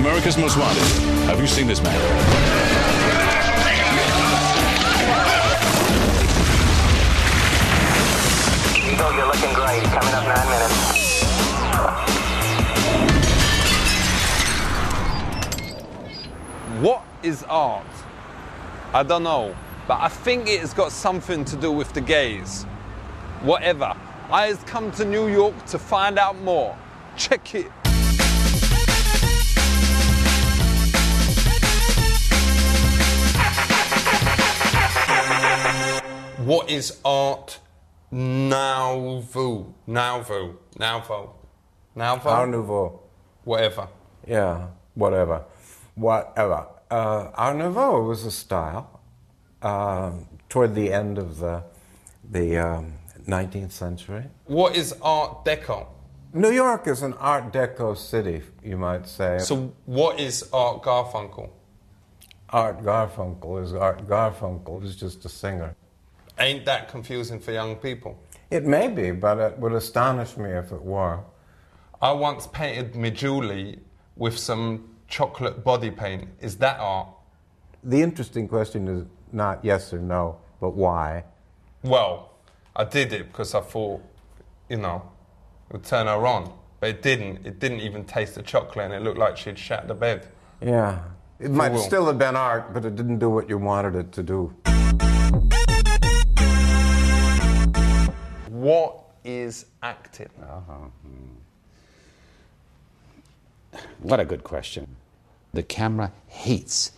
America's Most Wanted. Have you seen this man? Eagle, you're looking great. Coming up 9 minutes. What is art? I don't know, but I think it has got something to do with the gays. Whatever. I has come to New York to find out more. Check it. What is art nouveau? Nouveau. Art Nouveau. Whatever. Yeah, whatever. Art Nouveau was a style toward the end of the 19th century. What is Art Deco? New York is an Art Deco city, you might say. So what is Art Garfunkel? Art Garfunkel is just a singer. Ain't that confusing for young people? It may be, but it would astonish me if it were. I once painted my Julie with some chocolate body paint. Is that art? The interesting question is not yes or no, but why? Well, I did it because I thought, it would turn her on. But it didn't. It didn't even taste the chocolate and it looked like she'd shat the bed. Yeah. It might still have been art, but it didn't do what you wanted it to do. What is acting? What a good question. The camera hates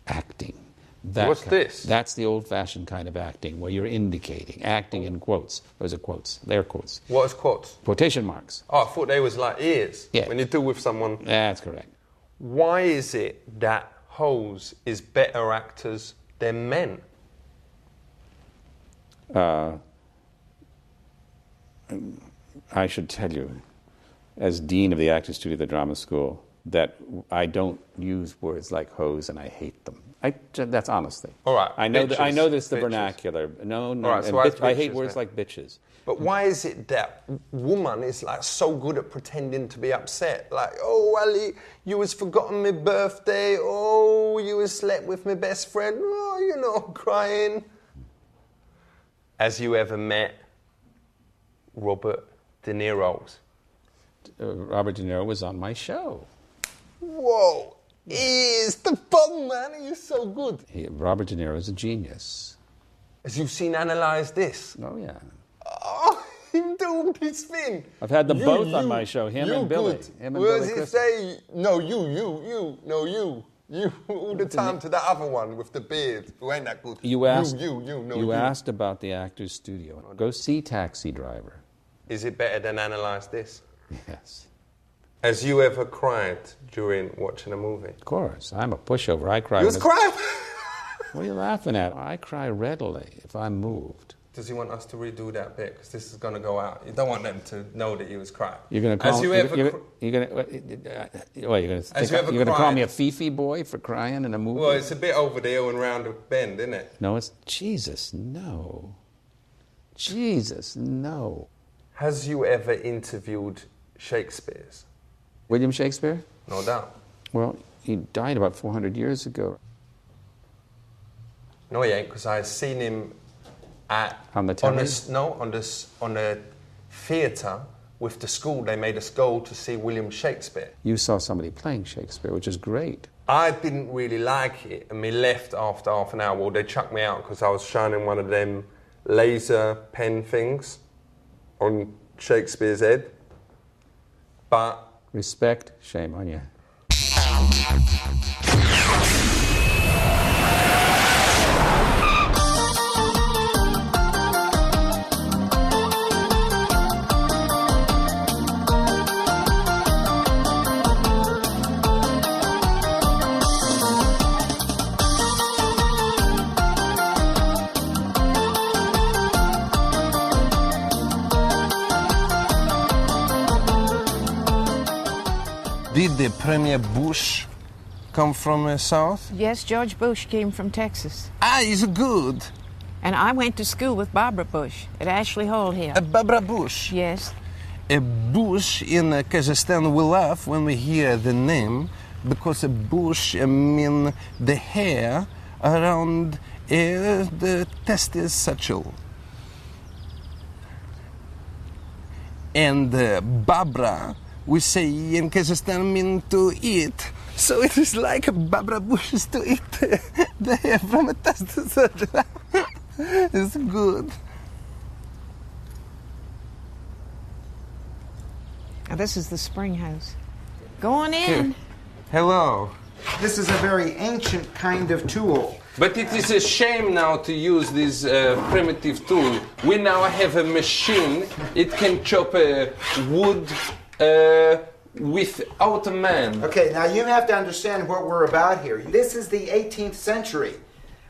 acting. What's this? That's the old-fashioned kind of acting, where you're indicating, acting in quotes. Those are quotes. They're quotes. What is quotes? Quotation marks. Oh, I thought they was like ears. Yeah. When you do with someone. That's correct. Why is it that hoes is better actors than men? I should tell you, as Dean of the Actors Studio of the Drama School, that I don't use words like hose and I hate them. That's honestly. All right. I know bitches, this the bitches. vernacular. No. All right, so I hate bitches words then. like bitches. But why is it that woman is like so good at pretending to be upset? Like, oh, Ali, you has forgotten my birthday. Oh, you has slept with my best friend. Oh, crying. Has you ever met Robert De Niro's? Robert De Niro was on my show. Whoa, he is the fun man. He is so good. Robert De Niro is a genius. As you've seen Analyze This. Oh, yeah. Oh, him doing his thing. I've had them both on my show, him and Billy. Where does he say, no, you, all the time to that other one with the beard, who ain't that good? You asked you. About the Actors Studio. Go see Taxi Driver. Is it better than Analyze This? Yes. Has you ever cried during watching a movie? Of course. I'm a pushover. I cry. You was crying? What are you laughing at? I cry readily if I'm moved. Does he want us to redo that bit? Because this is going to go out. You don't want them to know that you was crying. You're going to call you're going to call me a Fifi boy for crying in a movie? Well, it's a bit over the hill and round the bend, isn't it? No, it's Jesus, no. Jesus, no. Has you ever interviewed Shakespeare's? William Shakespeare? No doubt. Well, he died about 400 years ago. No, he ain't, because I seen him on the theatre with the school. They made us go to see William Shakespeare. You saw somebody playing Shakespeare, which is great. I didn't really like it, and me left after half an hour. Well, they chucked me out because I was shining one of them laser pen things on Shakespeare's head. But respect, shame on you. Did the Premier Bush come from South? Yes, George Bush came from Texas. Ah, he's good. And I went to school with Barbara Bush at Ashley Hall here. Barbara Bush? Yes. A Bush in Kazakhstan we laugh when we hear the name because a bush mean the hair around the testis satchel. And Barbara, we say in Kazakhstan, mean to eat. So it is like Barbara wishes to eat the hair from a testis satchel. It's good. Now, this is the spring house. Go on in. Here. Hello. This is a very ancient kind of tool. But it is a shame now to use this primitive tool. We now have a machine. It can chop wood without a man. Okay, now you have to understand what we're about here. This is the 18th century.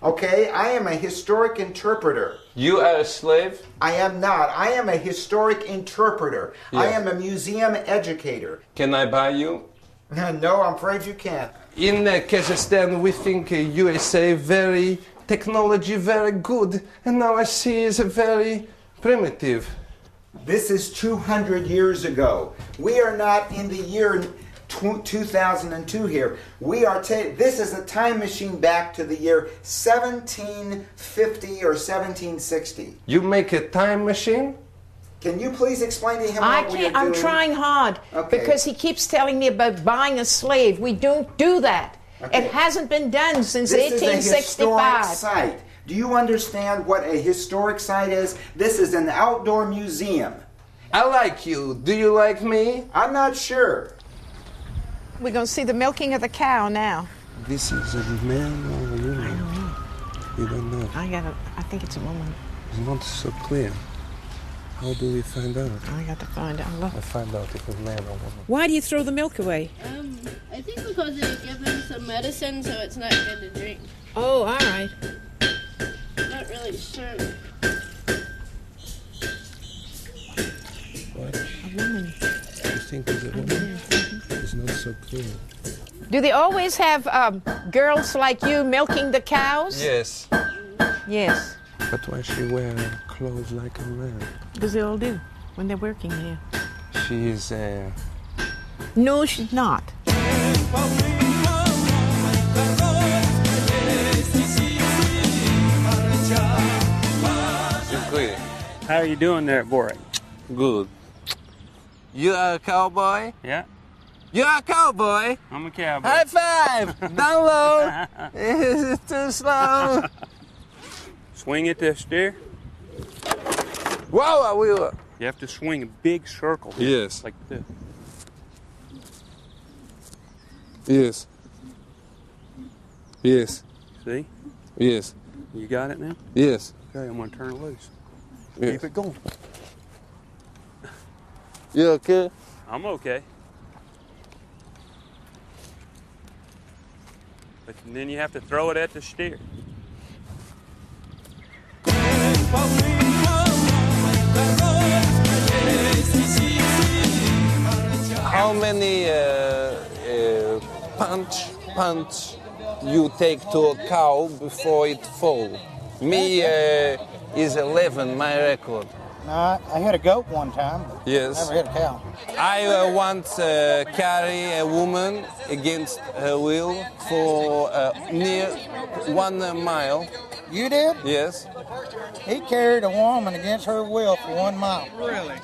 Okay, I am a historic interpreter. You are a slave? I am not. I am a historic interpreter. Yeah. I am a museum educator. Can I buy you? No, I'm afraid you can't. In Kazakhstan, we think USA very technology very good, and now I see it's very primitive. This is 200 years ago. We are not in the year 2002 here. We are this is a time machine back to the year 1750 or 1760. You make a time machine? Can you please explain to him I what we are can't. I'm doing? trying hard because he keeps telling me about buying a slave. We don't do that. Okay. It hasn't been done since This is a 1865. historic site. Do you understand what a historic site is? This is an outdoor museum. I like you. Do you like me? I'm not sure. We're going to see the milking of the cow now. This is a man or a woman? I don't know. You don't know. I think it's a woman. It's not so clear. How do we find out? I got to find out. Look. I find out if it's man or woman. Why do you throw the milk away? I think because they give them some medicine, so it's not good to drink. Oh, all right. Not really sure. What? A woman. You think it's a woman? It's not so clear. Do they always have girls like you milking the cows? Yes. Yes. But why she wear clothes like a man? Because they all do when they're working here. She is No, she's not. clear. How are you doing there at Boric? Good. You are a cowboy? Yeah, You are a cowboy? I'm a cowboy. High five! Down low! It's too slow. Swing it to steer. Whoa, I will. You have to swing a big circle. Yes. Like this. Yes. Yes. See? Yes. You got it now? Yes. Okay, I'm going to turn it loose. Yes. Keep it going. You okay? I'm okay. But then you have to throw it at the steer. How many punch you take to a cow before it fall? Me is 11, my record. I hit a goat one time, but Yes. never hit a cow. I once carry a woman against her will for near 1 mile. You did? Yes. He carried a woman against her will for 1 mile. Really?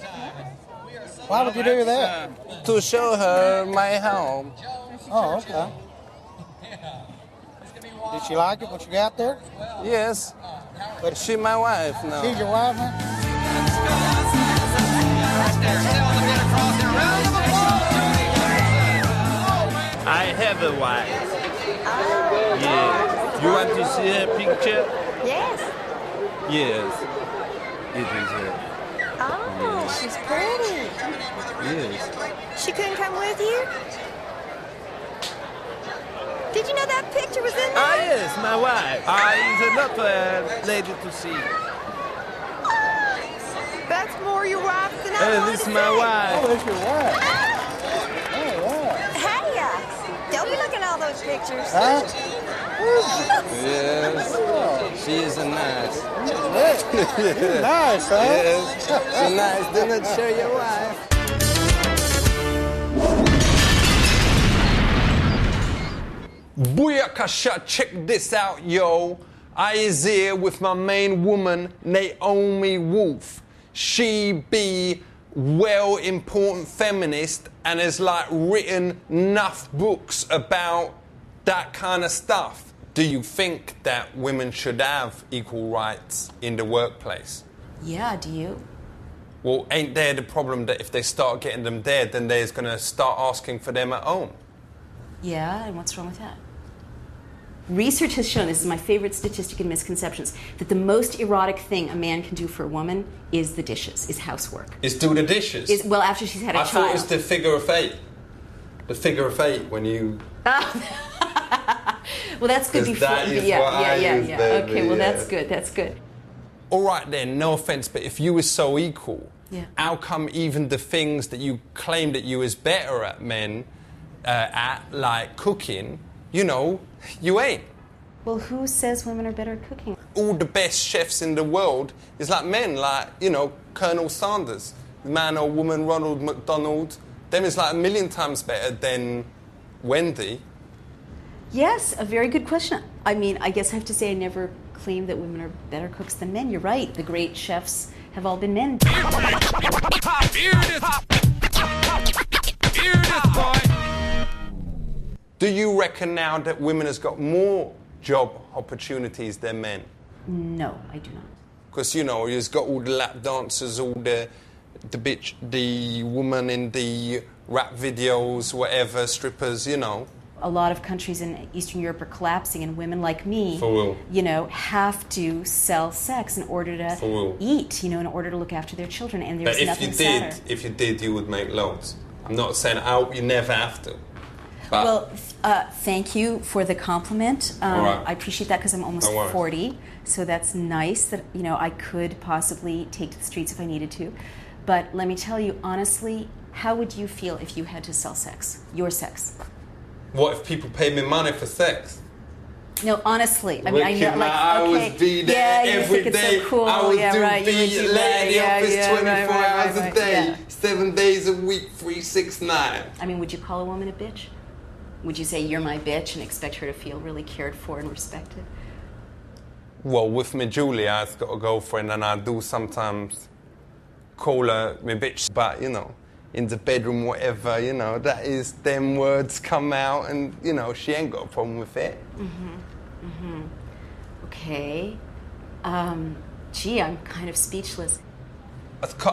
Why would you do that? To show her my home. Oh, okay. Did she like it, what you got there? Yes. But she my wife now. She's your wife now? I have a wife. Yeah. You want to see her picture? Yes. Yes. It is her. Oh, she's pretty. Yes. She couldn't come with you? Did you know that picture was in there? Ah, yes, my wife. Is not a lady to see. That's more your wife than I wanted This to is my say. wife. Oh, that's your wife. Oh, wow. Hey, don't be looking at all those pictures. Huh? Yes. She is a nice. Nice, huh? Yes. She's nice. Do not show your wife. Booyakasha, check this out, yo. I is here with my main woman, Naomi Wolf. She be well important feminist and has like written enough books about that kind of stuff. Do you think that women should have equal rights in the workplace? Yeah, do you? Well, ain't there the problem that if they start getting them there, then they're going to start asking for them at home? Yeah, and what's wrong with that? Research has shown, this is my favorite statistic in misconceptions, that the most erotic thing a man can do for a woman is the dishes, is housework. Is do the dishes? Well, after she's had a child. I thought it was the figure of eight. The figure of eight when you... Well, that's good before... Yeah. Okay, well, that's good, that's good. All right then, no offense, but if you were so equal, how come even the things that you claim that you is better at men, at, like cooking, you know, you ain't? Well, who says women are better at cooking? All the best chefs in the world is like men, like, you know, Colonel Sanders, man or woman Ronald McDonald. Them is like a million times better than Wendy. Yes, a very good question. I mean, I guess I have to say I never claimed that women are better cooks than men. You're right. The great chefs have all been men. Do you reckon now that women has got more job opportunities than men? No, I do not. Because, you know, you've got all the lap dancers, all the woman in the rap videos, whatever, strippers, you know. A lot of countries in Eastern Europe are collapsing, and women like me, you know, have to sell sex in order to eat, you know, in order to look after their children. And there's nothing sadder. If you did, you would make loads. I'm not saying I hope you never have to. But well, thank you for the compliment. Right. I appreciate that because I'm almost 40, so that's nice that, you know, I could possibly take to the streets if I needed to. But let me tell you, honestly, how would you feel if you had to sell sex, your sex? What if people paid me money for sex? No, honestly. I mean, I know, like, I would be there every day. So cool. I would be late in the office 24 hours a day, 7 days a week, 369. I mean, would you call a woman a bitch? Would you say you're my bitch and expect her to feel really cared for and respected? Well, with me Julia, I've got a girlfriend, and I do sometimes call her my bitch, but, you know, in the bedroom, whatever, you know, that is, them words come out, and, you know, she ain't got a problem with it. Okay. Gee, I'm kind of speechless.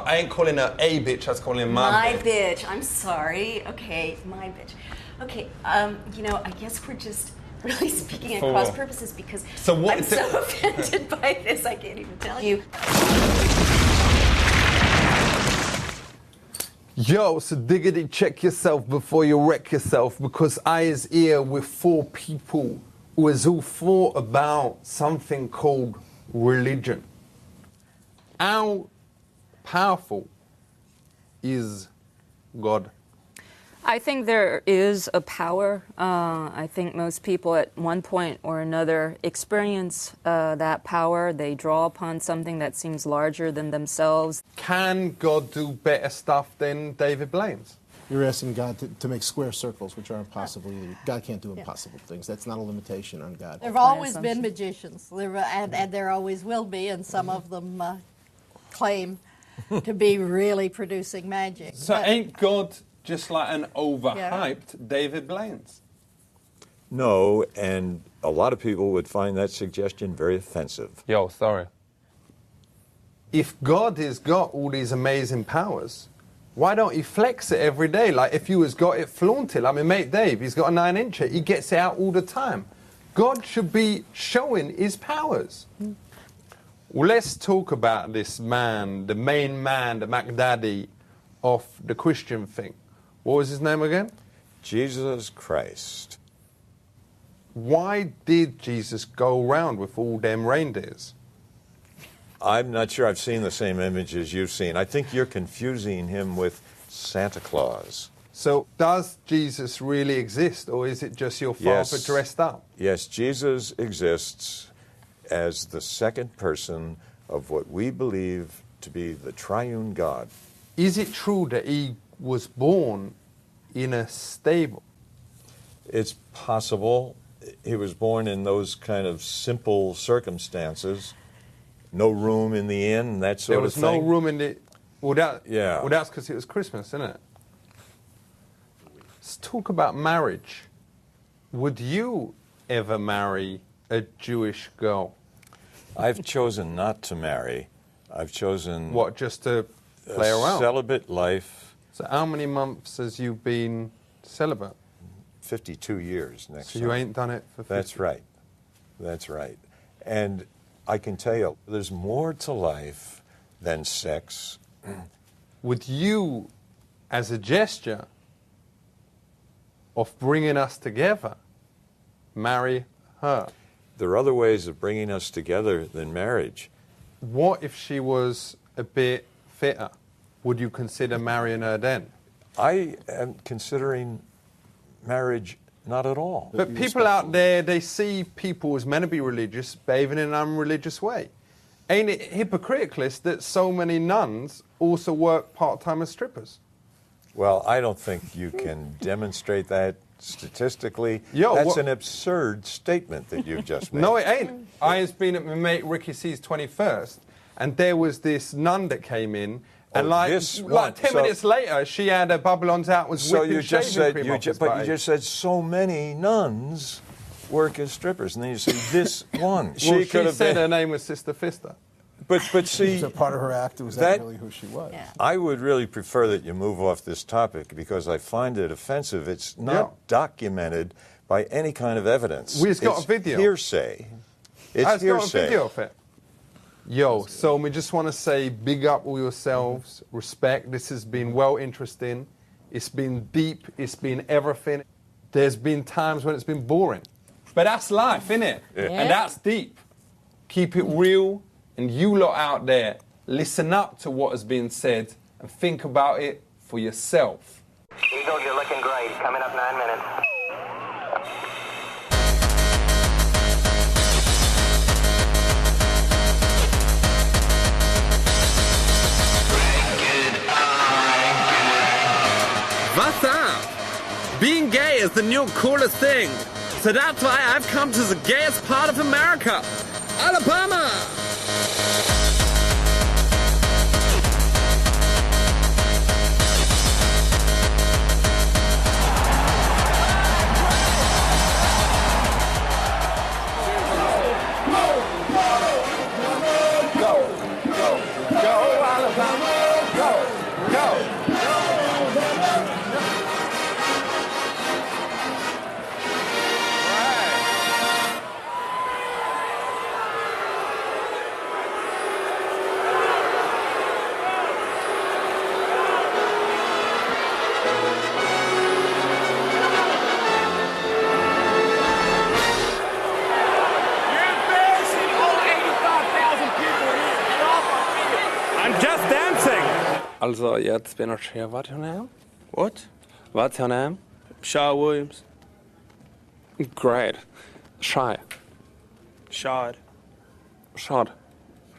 I ain't calling her a bitch, I was calling her my bitch. My bitch, I'm sorry. Okay, my bitch. Okay, you know, I guess we're just really speaking at cross purposes because I'm so offended by this, I can't even tell you. Yo, so diggity check yourself before you wreck yourself, because I is here with 4 people who has all thought about something called religion. How powerful is God? I think there is a power. I think most people at one point or another experience that power. They draw upon something that seems larger than themselves. Can God do better stuff than David Blaine's? You're asking God to make square circles, which are impossible. God can't do impossible things. That's not a limitation on God. There have always been magicians, and there always will be, and some of them claim to be really producing magic. So ain't God just like an overhyped David Blaine's? No, and a lot of people would find that suggestion very offensive. Yo, sorry. If God has got all these amazing powers, why don't he flex it every day? Like if you has got it, flaunt it. Like my mate Dave, he's got a 9-incher. He gets it out all the time. God should be showing his powers. Well, let's talk about this man, the main man, the MacDaddy of the Christian thing. What was his name again? Jesus Christ. Why did Jesus go around with all them reindeers? I'm not sure I've seen the same image as you've seen. I think you're confusing him with Santa Claus. So does Jesus really exist, or is it just your father dressed up? Yes, Jesus exists as the second person of what we believe to be the triune God. Is it true that he was born in a stable? It's possible. he was born in those kind of simple circumstances. No room in the inn, that sort of thing. There was no room in the... Well, yeah. Well, that's because it was Christmas, isn't it? Let's talk about marriage. Would you ever marry a Jewish girl? I've chosen not to marry. I've chosen... What, just to play around? Celibate life. So how many months has you been celibate? 52 years next So summer. you ain't done it for 50? That's right. That's right. And I can tell you, there's more to life than sex. Would you, as a gesture of bringing us together, marry her? There are other ways of bringing us together than marriage. What if she was a bit fitter? Would you consider marrying her then? I am considering marriage not at all. But people out there, they see people who's meant to be religious behaving in an unreligious way. Ain't it hypocritical that so many nuns also work part-time as strippers? Well, I don't think you can demonstrate that statistically. Yo, that's an absurd statement that you've just made. No, it ain't. I was been at my mate Ricky C's 21st, and there was this nun that came in, and like 10 minutes later, she had her bubble-ons out, was so whipping you just shaving said, cream you off his but body. you just said so many nuns work as strippers, and then you say this one. Well, she said her name was Sister Fister. But see, was that part of her act? Was that really who she was? Yeah. I would really prefer that you move off this topic because I find it offensive. It's not documented by any kind of evidence. We just got a video. Hearsay. It's hearsay. Got a video of it. Yo, so we just want to say big up all yourselves, respect. This has been well interesting. It's been deep. It's been everything. There's been times when it's been boring. But that's life, innit? Yeah. And that's deep. Keep it real. And you lot out there, listen up to what has been said and think about it for yourself. Eagle, you're looking great. Coming up 9 minutes. What's up? Being gay is the new coolest thing. So that's why I've come to the gayest part of America, Alabama. Also, jetzt bin ich hier. What's your name? What? What's your name? Shaw Williams. Great. Shy. Shad. Shad.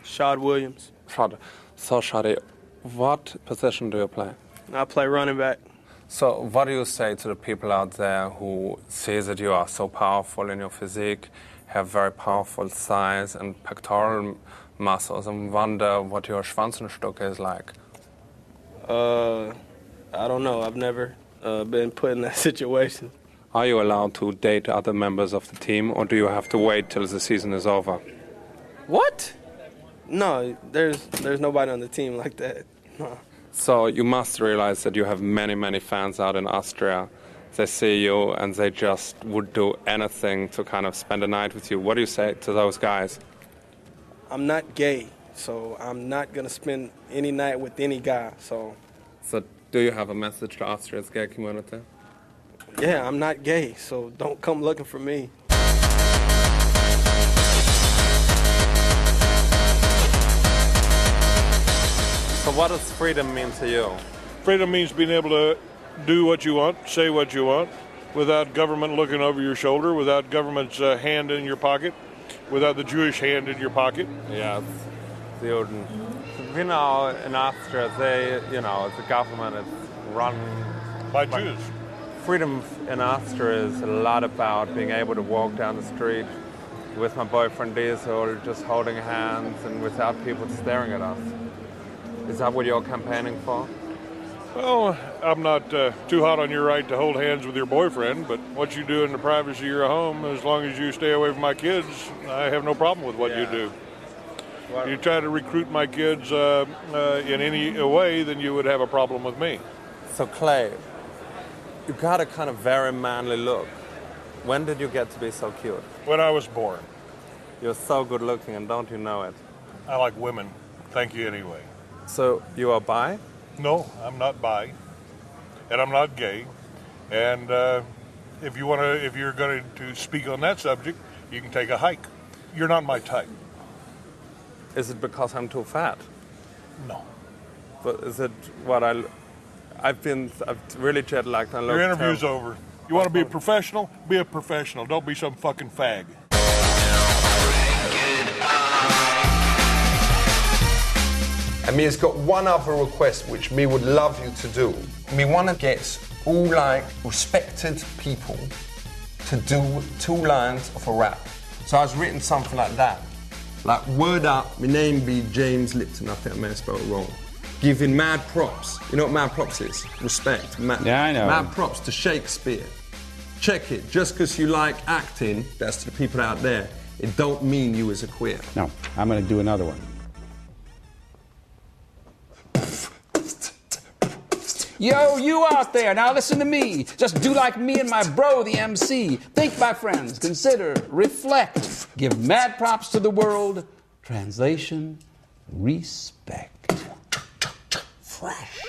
Shad Williams. Shad. So, Shadi, what position do you play? I play running back. So, what do you say to the people out there who see that you are so powerful in your physique, have very powerful size and pectoral muscles, and wonder what your Schwanzenstück is like? I don't know. I've never been put in that situation. Are you allowed to date other members of the team, or do you have to wait till the season is over? What? No, there's nobody on the team like that. No. So you must realize that you have many, many fans out in Austria. They see you and they just would do anything to kind of spend a night with you. What do you say to those guys? I'm not gay, so I'm not going to spend any night with any guy. So do you have a message to Austria's gay community? Yeah, I'm not gay, so don't come looking for me. So what does freedom mean to you? Freedom means being able to do what you want, say what you want, without government looking over your shoulder, without government's hand in your pocket, without the Jewish hand in your pocket. Yes, the Juden. You know, in Austria, the government is run by Jews. freedom in Austria is a lot about being able to walk down the street with my boyfriend Diesel, just holding hands and without people staring at us. Is that what you're campaigning for? Well, I'm not too hot on your right to hold hands with your boyfriend, but what you do in the privacy of your home, as long as you stay away from my kids, I have no problem with what you do. If you try to recruit my kids in any way, then you would have a problem with me. So Clay, you got a kind of very manly look. When did you get to be so cute? When I was born. You're so good looking, and don't you know it? I like women. Thank you anyway. So you are bi? No, I'm not bi, and I'm not gay. And if you're going to speak on that subject, you can take a hike. You're not my type. Is it because I'm too fat? No. But is it what I've really jet lagged. Your interview's over. You want to be a professional? Be a professional. Don't be some fucking fag. And me has got one other request which me would love you to do. Me want to get all like respected people to do 2 lines of a rap. So I was written something like that. Like, word up, my name be James Lipton, I think I may have spelled it wrong. Giving mad props. You know what mad props is? Respect. Yeah, I know. Mad props to Shakespeare. Check it. Just because you like acting, that's to the people out there, it don't mean you as a queer. No, I'm going to do another one. Yo, you out there, now listen to me. Just do like me and my bro, the MC. Think, my friends, consider, reflect. Give mad props to the world. Translation, respect. Fresh.